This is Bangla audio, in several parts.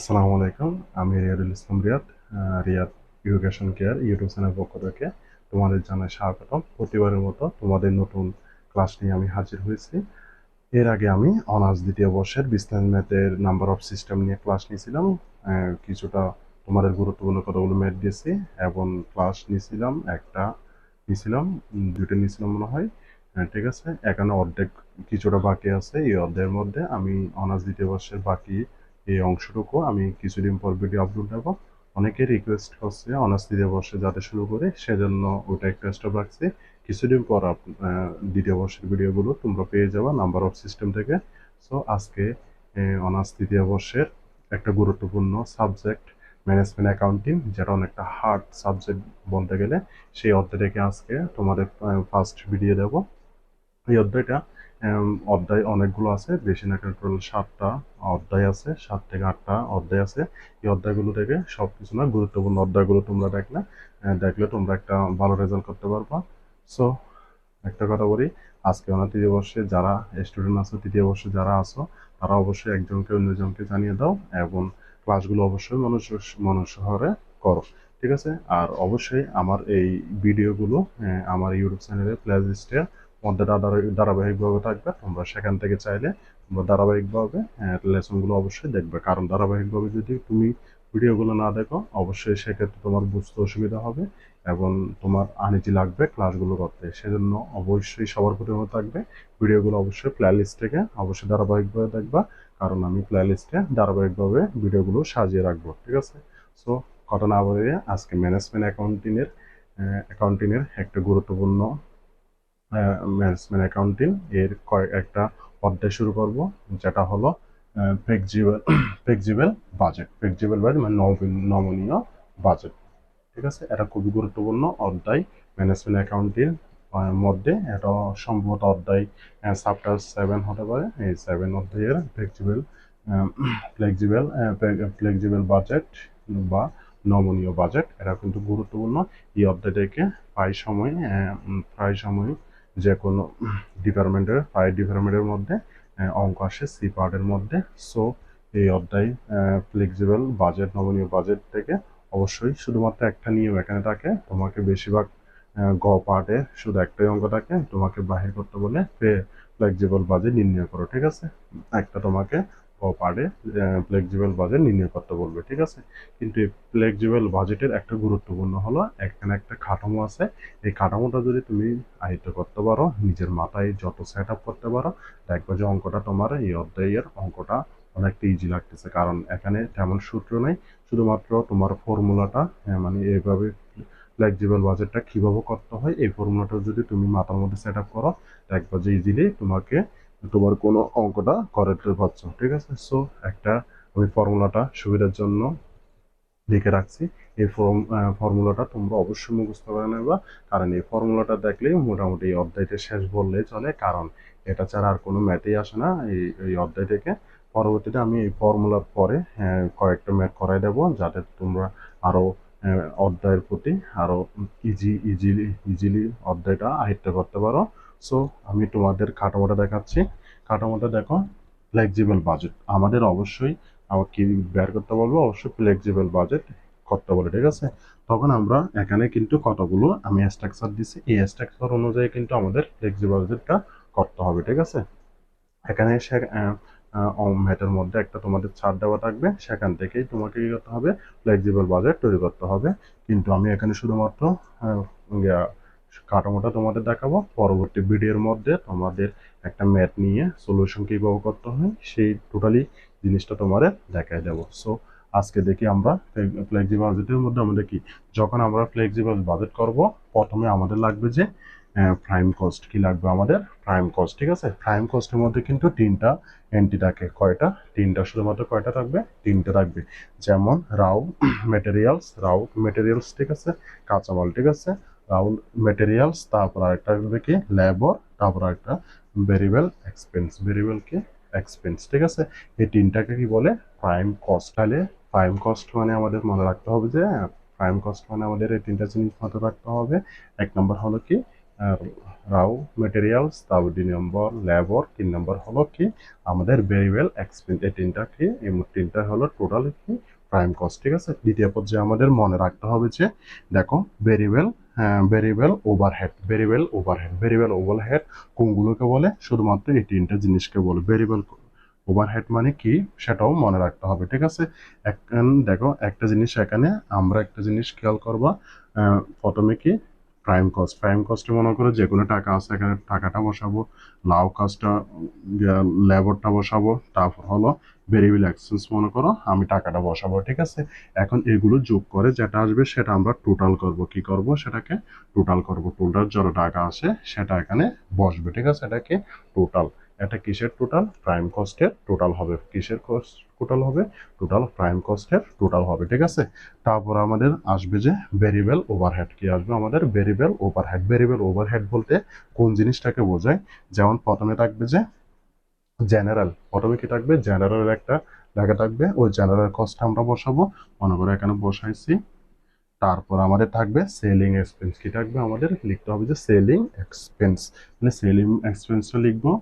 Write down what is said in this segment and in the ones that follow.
আসসালামু আলাইকুম। আমি Riyadul Islam Riyad. Riyad education care YouTube channel পক্ষ থেকে তোমাদের জানাই স্বাগতম। প্রতিবারের মতো তোমাদের নতুন ক্লাস নিয়ে আমি হাজির হয়েছি। এর আগে আমি অনার্স দ্বিতীয় বর্ষের বিজনেস ম্যাথের নাম্বার অফ সিস্টেম নিয়ে ক্লাস নিয়েছিলাম। কিছুটা তোমাদের গুরুত্বপূর্ণ কতগুলো ম্যাথ দিয়েছি এবং ক্লাস নিয়েছিলাম একটা নিয়েছিলাম দুটো নিয়েছিলাম মনে হয়। ঠিক আছে, এখানে অর্ধেক কিছুটা বাকি আছে। এই অর্ধেকের মধ্যে আমি অনার্স দ্বিতীয় বর্ষের বাকি এই অংশটুকু আমি কিছুদিন পর ভিডিও আপলোড দেবো। অনেকে রিকোয়েস্ট করছে অনার্স দ্বিতীয় বর্ষে যাতে শুরু করে, সেজন্য ওটা একটা স্টপ রাখছি। কিছুদিন পর দ্বিতীয় বর্ষের ভিডিওগুলো তোমরা পেয়ে যাবে নাম্বার অফ সিস্টেম থেকে। সো আজকে অনার্স দ্বিতীয় বর্ষের একটা গুরুত্বপূর্ণ সাবজেক্ট ম্যানেজমেন্ট অ্যাকাউন্টিং, যেটা অনেকটা হার্ড সাবজেক্ট বলতে গেলে, সেই অধ্যায় থেকে আজকে তোমাদের ফার্স্ট ভিডিও দেবো। এই অধ্যায়টা অধ্যায় অনেকগুলো আছে, বেশি না, টোটাল 7টা অধ্যায় আছে, 7 থেকে 8টা অধ্যায় আছে। এই অধ্যায়গুলো থেকে সব কিছু না, গুরুত্বপূর্ণ অধ্যায়গুলো তোমরা দেখলে তোমরা একটা ভালো রেজাল্ট করতে পারবা। সো একটা কথা বলি, আজকে অনার্স তৃতীয় বর্ষে যারা স্টুডেন্ট আছো, তৃতীয় বর্ষে যারা আছো, তারা অবশ্যই একজনকে অন্যজনকে জানিয়ে দাও এবং ক্লাসগুলো অবশ্যই মনোসহকারে করো। ঠিক আছে? আর অবশ্যই আমার এই ভিডিওগুলো আমার ইউটিউব চ্যানেলে প্লেলিস্টের মধ্যে ধারাবাহিকভাবে থাকবে। তোমরা সেখান থেকে চাইলে তোমরা ধারাবাহিকভাবে লেসনগুলো অবশ্যই দেখবে, কারণ ধারাবাহিকভাবে যদি তুমি ভিডিওগুলো না দেখো, অবশ্যই সেক্ষেত্রে তোমার বুঝতে অসুবিধা হবে এবং তোমার আনইজি লাগবে ক্লাসগুলো করতে। সেজন্য অবশ্যই সবার প্রতি অনুরোধ থাকবে, ভিডিওগুলো অবশ্যই প্লেলিস্ট থেকে অবশ্যই ধারাবাহিকভাবে দেখবা, কারণ আমি প্লেলিস্টে ধারাবাহিকভাবে ভিডিওগুলো সাজিয়ে রাখবো। ঠিক আছে? সো কথা না বলে আজকে ম্যানেজমেন্ট অ্যাকাউন্টিংয়ের একটা গুরুত্বপূর্ণ ম্যানেজমেন্ট অ্যাকাউন্টিং এর একটা অধ্যায় শুরু করব, যেটা হলো ফ্লেক্সিবল ফ্লেক্সিবল ফ্লেক্সিবল বাজেট মানে নমনীয় বাজেট। ঠিক আছে, এটা খুবই গুরুত্বপূর্ণ অধ্যায় ম্যানেজমেন্ট অ্যাকাউন্টিং মধ্যে। এটা সম্ভবত অধ্যায় চ্যাপ্টার 7 হতে পারে। এই 7 অধ্যায়ের ফ্লেক্সিবল ফ্লেক্সিবল বাজেট বা নমনীয় বাজেট, এটা কিন্তু গুরুত্বপূর্ণ। এই অধ্যায়টাকে প্রায় সময় যে কোনো ডিপার্টমেন্টের মধ্যে অঙ্ক আসে সি পার্টের মধ্যে। সো এই অধ্যায় ফ্লেক্সিবল বাজেট নমনীয় বাজেট থেকে অবশ্যই শুধুমাত্র একটা নিয়ম এখানে থাকে, তোমাকে বেশিরভাগ গ পার্টে শুধু একটাই অঙ্ক থাকে, তোমাকে বাহির করতে বলে ফ্লেক্সিবল বাজেট নির্ণয় করো। ঠিক আছে, একটা তোমাকে গ পার্টে ফ্লেক্সিবল বাজেট নির্ণয় করতে বলবে। ঠিক আছে, কিন্তু এই ফ্লেক্সিবল বাজেটের একটা গুরুত্বপূর্ণ হলো এখানে একটা কাঠামো আছে। এই কাঠামোটা যদি তুমি আয়ত্ত করতে পারো, নিজের মাথায় যত সেট আপ করতে পারো, দেখবে যে অঙ্কটা তোমার এই অধ্যায়ের অঙ্কটা অনেকটা ইজি লাগতেছে, কারণ এখানে তেমন সূত্র নেই, শুধুমাত্র তোমার ফর্মুলাটা মানে এইভাবে ফ্লেক্সিবল বাজেটটা কিভাবে করতে হয়, এই ফর্মুলাটা যদি তুমি মাথার মধ্যে সেট আপ করো, দেখবা যে ইজিলি তোমার কোনো অঙ্কটা করতে পারছো। ঠিক আছে? সো একটা আমি ফর্মুলাটা সুবিধার জন্য লিখে রাখছি। এই ফর্মুলাটা তোমরা অবশ্যই মুখস্থ করে নেবা, কারণ এই ফর্মুলাটা দেখলেই মোটামুটি এই অধ্যায়টা শেষ বললেই চলে, কারণ এটা ছাড়া আর কোনো ম্যাথই আসে না এই অধ্যায় থেকে। পরবর্তীতে আমি এই ফর্মুলার পরে কয়েকটা ম্যাথ করাই দেবো, যাতে তোমরা আরও অধ্যায়ের প্রতি আরও ইজিলি অধ্যায়টা আয়ত্ত করতে পারো। সো আমি তোমাদের কাঠামোটা দেখাচ্ছি। কাঠামোটা দেখো, ফ্লেক্সিবল বাজেট আমাদের অবশ্যই আবার কি বের করতে বলবো, অবশ্যই ফ্লেক্সিবল বাজেট করতে বলে। ঠিক আছে, তখন আমরা এখানে কিন্তু কতগুলো আমি স্ট্রাকচার দিচ্ছি, এই স্ট্রাকচার অনুযায়ী কিন্তু আমাদের ফ্লেক্সিবল বাজেটটা করতে হবে। ঠিক আছে, এখানে ম্যাথের মধ্যে একটা তোমাদের ছাড় দেওয়া থাকবে, সেখান থেকেই তোমাকে কি করতে হবে, ফ্লেক্সিবল বাজেট তৈরি করতে হবে। কিন্তু আমি এখানে শুধুমাত্র কাঠামোটা তোমাদের দেখাবো, পরবর্তী ভিডিওর মধ্যে তোমাদের একটা ম্যাথ নিয়ে সলিউশন কিভাবে করতে হয় সেই টোটালি জিনিসটা তোমাদের দেখাই দেবো। সো আজকে দেখি আমরা ফ্লেক্সিবল বাজেটের মধ্যে আমাদের কি, যখন আমরা ফ্লেক্সিবল বাজেট করব, প্রথমে আমাদের লাগবে যে প্রাইম কস্ট। কি লাগবে আমাদের? Prime cost. ঠিক আছে, প্রাইম কস্টের মধ্যে কিন্তু 3টা এন্ট্রি থাকে। কয়টা? 3টা। শুধুমাত্র কয়টা থাকবে? 3টা থাকবে। যেমন রাউ মেটেরিয়ালস, ঠিক আছে, কাঁচামাল। ঠিক আছে, রাউ মেটেরিয়ালস, তারপর আরেকটা থাকবে কি, লেবার, তারপর আরেকটা ভেরিয়েবল এক্সপেন্স। ঠিক আছে, এই 3টাকে কি বলে? Prime cost. তাহলে প্রাইম কস্ট মানে আমাদের মনে রাখতে হবে যে, প্রাইম কস্ট মানে আমাদের এই 3টা জিনিস মাথায় রাখতে হবে। এক নম্বর হলো কি, রাও মেটেরিয়ালস, তারপর 2 নম্বর লেবার, 3 নম্বর হলো কি আমাদের ভেরিয়েবল এক্সপেন্স। এই তিনটা কি, এই তিনটা হলো টোটাল কি প্রাইম কস্ট। ঠিক আছে, দ্বিতীয় পর্যায়ে আমাদের মনে রাখতে হবে যে দেখো ভেরিয়েবল ওভারহেড, ভেরিয়েবল ওভারহেড কোনগুলোকে বলে, শুধুমাত্র এই তিনটা জিনিসকে বলে। ভেরিয়েবল ওভারহেড মানে কি সেটাও মনে রাখতে হবে। ঠিক আছে, এখন দেখো একটা জিনিস, এখানে আমরা একটা জিনিস খেয়াল করবা। প্রথমে কি প্রাইম কস্টে মনে করো যে কোনো টাকা আছে, এখানে টাকাটা বসাবো, লাভ কাজটা লেবারটা বসাবো, তারপর হলো ভেরিয়েবল এক্সপেন্স মনে করো আমি টাকাটা বসাবো। ঠিক আছে, এখন এগুলো যোগ করে যেটা আসবে সেটা আমরা টোটাল করব। কি করব, সেটাকে টোটাল করব। টোটাল যত টাকা আছে সেটা এখানে বসবে। ঠিক আছে, এটাকে টোটাল, এটা কিসের টোটাল, প্রাইম কস্টের টোটাল হবে। কিসের টোটাল হবে, টোটাল প্রাইম কস্টের টোটাল হবে। ঠিক আছে, তারপর আমাদের আসবে যে ভেরিয়েবল ওভারহেড। কি আসবে আমাদের, ভেরিয়েবল ওভারহেড। ভেরিয়েবল ওভারহেড বলতে কোন জিনিসটাকে বোঝায়, যেমন প্রথমে থাকবে যে জেনারেল, প্রথমে কি থাকবে, জেনারেল একটা লেখা থাকবে, ওই জেনারেল কস্ট আমরা বসাবো, মনে করে এখানে বসাইছি। তারপর আমাদের থাকবে সেলিং এক্সপেন্স। কি থাকবে আমাদের, লিখতে হবে যে সেলিং এক্সপেন্স, মানে সেলিং এক্সপেন্সটা লিখবো।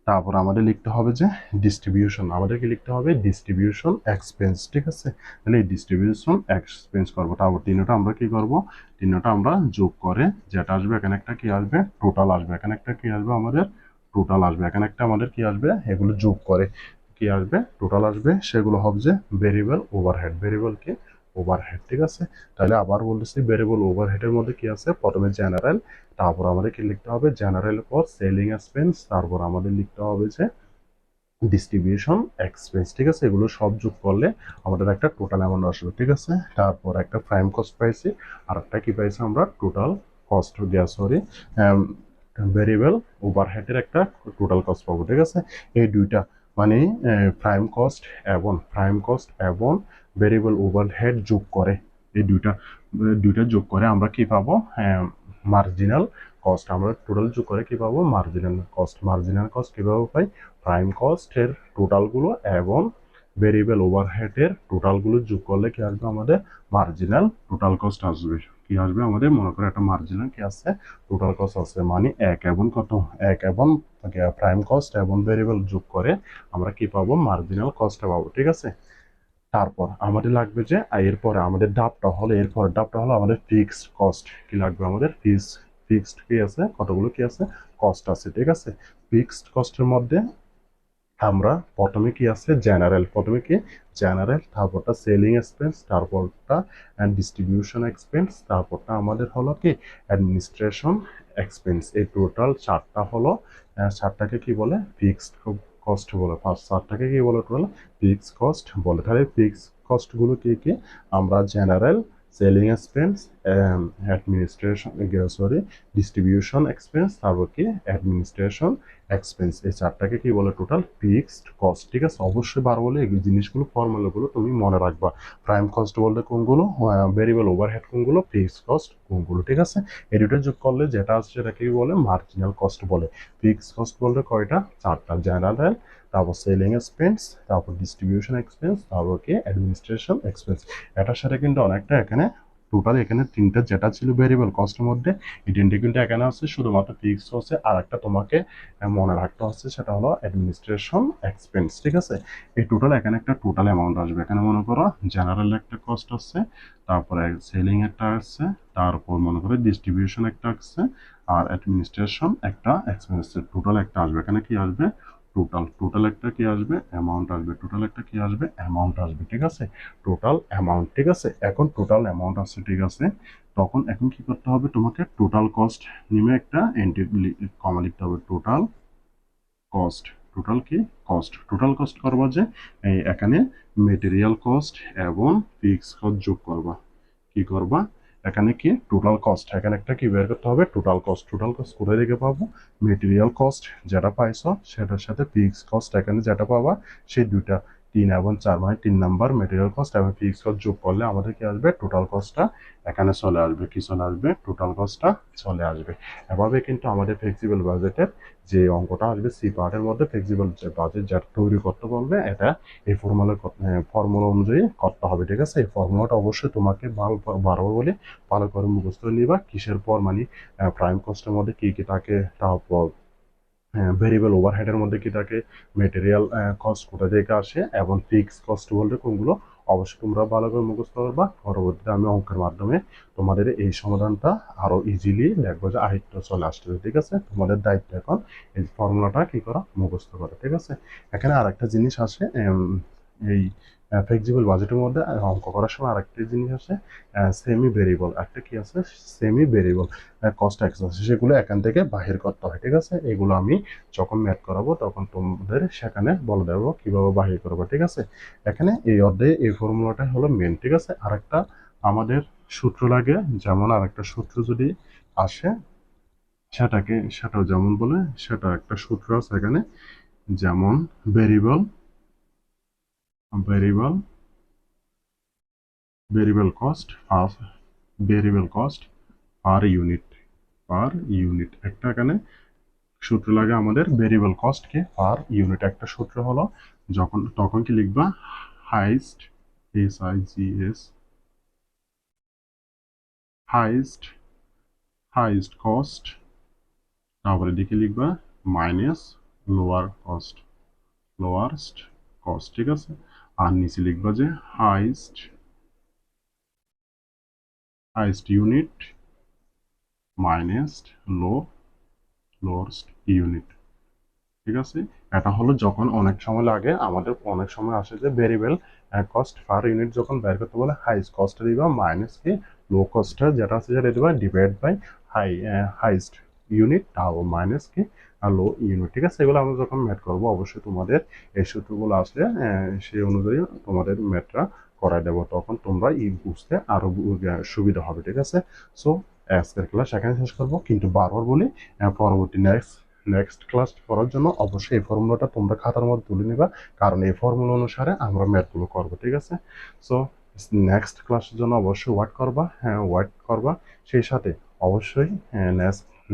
তারপর আমাদের লিখতে হবে যে ডিস্ট্রিবিউশন, আমাদেরকে লিখতে হবে ডিস্ট্রিবিউশন এক্সপেন্স। ঠিক আছে, তাহলে এই ডিস্ট্রিবিউশন এক্সপেন্স করবো। তারপর তিনটা আমরা কি করব, তিনটা আমরা যোগ করে যেটা আসবে, এখানে একটা কি আসবে, টোটাল আসবে। এখানে একটা কি আসবে আমাদের, টোটাল আসবে। এখানে একটা আমাদের কি আসবে, এগুলো যোগ করে কি আসবে, টোটাল আসবে। সেগুলো হবে যে ভেরিয়েবল ওভারহেড, ভেরিয়েবল কি ওভারহেড। ঠিক আছে, তাহলে আবার বলতেছি ভেরিয়েবল ওভারহেডের মধ্যে কি আছে, প্রথমে জেনারেল, তারপর আমাদের কি লিখতে হবে, জেনারেল পর সেলিং এক্সপেন্স, তারপর আমাদের লিখতে হবে যে ডিস্ট্রিবিউশন এক্সপেন্স। ঠিক আছে, এগুলো সব যোগ করলে আমাদের একটা টোটাল অ্যামাউন্ট আসবে। ঠিক আছে, তারপর একটা প্রাইম কস্ট পাইছি, আর একটা কি পাইছি আমরা, টোটাল কস্ট দেওয়া, সরি ভেরিয়েবল ওভারহেডের একটা টোটাল কস্ট পাবো। ঠিক আছে, এই দুইটা মানে প্রাইম কস্ট এবং ভেরিয়েবল ওভারহেড যোগ করে, এই দুইটা যোগ করে আমরা কি পাবো, মার্জিনাল কস্ট। আমরা টোটাল যোগ করে কি পাবো, মার্জিনাল কস্ট। মার্জিনাল কস্ট কিভাবে পাই, প্রাইম কস্টের টোটালগুলো এবং ভেরিয়েবল ওভারহেডের টোটালগুলো যোগ করলে কি আসবে আমাদের, মার্জিনাল টোটাল কস্ট আসবে। কি আসবে আমাদের, মনে করে একটা মার্জিনাল কি আছে, টোটাল কস্ট আছে, মানে এক এবং কত, এক এবং প্রাইম কস্ট এবং ভেরিয়েবল যোগ করে আমরা কি পাবো, মার্জিনাল কস্টটা পাবো। ঠিক আছে, তারপর আমাদের লাগবে যে এরপরে আমাদের ডাবটা হলো আমাদের ফিক্সড কস্ট। কি লাগবে আমাদের, ফিক্সড কি আছে, কতগুলো কি আছে, কস্ট আছে। ঠিক আছে, ফিক্সড কস্টের মধ্যে আমরা প্রথমে কি আছে, প্রথমে কি জেনারেল, তারপরটা সেলিং এক্সপেন্স, তারপরটা ডিস্ট্রিবিউশন এক্সপেন্স, তারপরটা আমাদের হলো কি অ্যাডমিনিস্ট্রেশন এক্সপেন্স। এই টোটাল চারটা হলো, চারটাকে কি বলে, ফিক্সড কস্ট বলে। ফার্স্ট চারটাকে কি বলে, টোটাল ফিক্সড কস্ট বলে। তাহলে ফিক্সড কস্টগুলো কি কি, আমরা general, selling expense, distribution expense, তারপর কি অ্যাডমিনিস্ট্রেশন এক্সপেন্স, এই চারটাকে কি বলে, টোটাল ফিক্সড কস্ট। ঠিক আছে, অবশ্যই বার বলে এই জিনিসগুলো, ফর্মুলাগুলো তুমি মনে রাখবা। প্রাইম কস্ট বলতে কোনগুলো, ভেরিয়েবল ওভারহেড কোনগুলো, ফিক্সড কস্ট কোনগুলো। ঠিক আছে, এই দুটো যোগ করলে যেটা আসছে সেটাকে বলে মার্জিনাল কস্ট বলে। ফিক্সড কস্ট বলতে কয়টা, চারটা, জেনারেল, তারপর সেলিং এক্সপেন্স, তারপর ডিস্ট্রিবিউশন এক্সপেন্স, তারপর কি অ্যাডমিনিস্ট্রেশন এক্সপেন্স। এটার সাথে কিন্তু অনেকটা এখানে টোটাল, এখানে তিনটা যেটা ছিল ভেরিয়েবল কস্টের মধ্যে, এই তিনটে কিন্তু এখানে আছে, শুধুমাত্র ফিক্সড হচ্ছে, আর একটা তোমাকে মনে রাখতে হচ্ছে, সেটা হলো অ্যাডমিনিস্ট্রেশন এক্সপেন্স। ঠিক আছে, এই টোটাল এখানে একটা টোটাল অ্যামাউন্ট আসবে। এখানে মনে করো জেনারেল একটা কস্ট আছে, তারপরে সেলিং একটা আসছে, তারপর মনে করো ডিস্ট্রিবিউশন একটা আসছে, আর অ্যাডমিনিস্ট্রেশন একটা এক্সপেন্স, টোটাল একটা আসবে। এখানে কি আসবে, টোটাল একটা কি আসবে, অ্যামাউন্ট আসবে। টোটাল একটা কি আসবে, অ্যামাউন্ট আসবে। ঠিক আছে, টোটাল অ্যামাউন্ট। ঠিক আছে, এখন টোটাল অ্যামাউন্ট আসছে। ঠিক আছে, তখন এখন কি করতে হবে, তোমাকে টোটাল কস্ট নিমে একটা কমা লিখতে হবে, টোটাল কস্ট। টোটাল কি কস্ট, টোটাল কস্ট করবা যে এখানে মেটেরিয়াল কস্ট এবং ফিক্সড কস্ট যোগ করবা। কি করবা, এখানে কি টোটাল কস্ট, এখানে একটা কি বের করতে হবে, টোটাল কস্ট। টোটাল কস্ট কোথায় থেকে পাবো, মেটেরিয়াল কস্ট যেটা পাইছো সেটার সাথে ফিক্সড কস্ট এখানে যেটা পাবা, সেই দুইটা 3 এবং 4 মানে 3 নাম্বার মেটেরিয়াল কস্ট এবং ফিক্সড কস্ট যোগ করলে আমাদের কি আসবে, টোটাল কস্টটা এখানে চলে আসবে। কি চলে আসবে? টোটাল কস্টটা চলে আসবে। এভাবে কিন্তু আমাদের ফ্লেক্সিবল বাজেটের যে অঙ্কটা আসবে, সি পার্টের মধ্যে ফ্লেক্সিবল যে বাজেট যেটা তৈরি করতে বলবে, এটা এই ফর্মুলা অনুযায়ী করতে হবে। ঠিক আছে? এই ফর্মুলাটা অবশ্যই তোমাকে বারবার বলে ভালো করে মুখস্থ নিবা। কিসের পর মানে প্রাইম কস্টের মধ্যে কি কি থাকে, তারপর ভেরিয়েবল ওভারহেডের মধ্যে কি থাকে, মেটেরিয়াল কস্ট কোথা থেকে আসে, এবং ফিক্স কস্ট বলতে কোনগুলো, অবশ্যই তোমরা ভালো করে মুখস্থ করবা। পরবর্তীতে আমি অঙ্কের মাধ্যমে তোমাদের এই সমাধানটা আরো ইজিলি দেখবো যে আয়ত্ত চলে আসছে। ঠিক আছে? তোমাদের দায়িত্ব এখন এই ফর্মুলাটা কি করা, মুখস্থ করা। ঠিক আছে? এখানে আরেকটা জিনিস আসে, এই ফ্লেক্সিবল বাজেটের মধ্যে অঙ্ক করার সময় আরেকটা জিনিস আসে, সেমি ভেরিয়েবল। একটা কি আছে? সেমি ভেরিয়েবল কস্ট এক্স আছে, সেগুলো এখান থেকে বাহির করতে হয়। ঠিক আছে? এগুলো আমি যখন ম্যাথ করাবো তখন তোমাদের সেখানে বলে দেবো কিভাবে বাহির করবো। ঠিক আছে? এখানে এই অধ্যায়ে এই ফর্মুলাটা হলো মেন। ঠিক আছে? আরেকটা আমাদের সূত্র লাগে, যেমন আরেকটা সূত্র যদি আসে, সেটাও যেমন বলে, সেটা একটা সূত্র আছে এখানে, যেমন variable variable variable cost variable cost per unit একটা এখানে সূত্র লাগে আমাদের। ভেরিয়েবল কস্ট কে পার ইউনিট একটা সূত্র হলো, তখন কি লিখবা, highest, HIGS, highest highest cost, তারপরে দিকে লিখবা মাইনাস লোয়ারস্ট কস্ট। ঠিক আছে? আর নিচে লিখবা যে হাইস্ট ইউনিট মাইনাস লোয়ারস্ট ইউনিট। ঠিক আছে? এটা হলো যখন অনেক সময় লাগে, আমাদের অনেক সময় আসে যে ভেরিয়েবল কস্ট পার ইউনিট যখন বের করতে বলে, হাইস্ট কস্টটা দিবা মাইনাস কি লো কস্টটা যেটা আছে সেটা দিবা, ডিভাইড বাই হাইস্ট ইউনিট, তাও মাইনাস কি লো ইউনিট। ঠিক আছে? এগুলো আমরা যখন ম্যাথ করবো, অবশ্যই তোমাদের এই সূত্রগুলো আসলে সেই অনুযায়ী তোমাদের ম্যাথটা করাই দেবো, তখন তোমরা বুঝতে আরো সুবিধা হবে। ঠিক আছে? সো আজকের ক্লাস এখানে শেষ করবো, কিন্তু বারবার বলি, পরবর্তী নেক্সট ক্লাস করার জন্য অবশ্যই এই ফর্মুলাটা তোমরা খাতার মধ্যে তুলে নিবা, কারণ এই ফর্মুলা অনুসারে আমরা ম্যাথগুলো করবো। ঠিক আছে? সো নেক্সট ক্লাসের জন্য অবশ্যই ওয়েট করবা। সেই সাথে অবশ্যই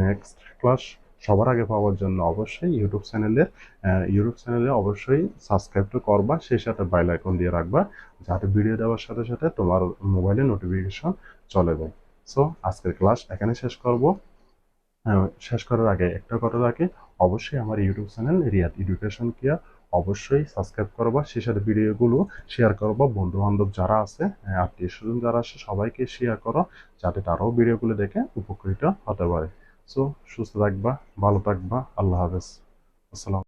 নেক্সট ক্লাস সবার আগে পাওয়ার জন্য অবশ্যই ইউটিউব চ্যানেলে অবশ্যই সাবস্ক্রাইব করবা, সেই সাথে বেল আইকন দিয়ে রাখবা, যাতে ভিডিও দেওয়ার সাথে সাথে তোমার মোবাইলে নোটিফিকেশন চলে যায়। সো আজকের ক্লাস এখানে শেষ করার আগে একটা কথা রাখি, অবশ্যই আমার YouTube channel Riyad education care অবশ্যই সাবস্ক্রাইব করবা, সেই সাথে ভিডিওগুলো শেয়ার করবা, বন্ধু বান্ধব যারা আছে, আত্মীয় স্বজন যারা আছে, সবাইকে শেয়ার করো, যাতে তারাও ভিডিওগুলো দেখে উপকৃত হতে পারে। সো সুস্থ থাকবা, ভালো থাকবা, আল্লাহ হাফেজ, আসসালাম।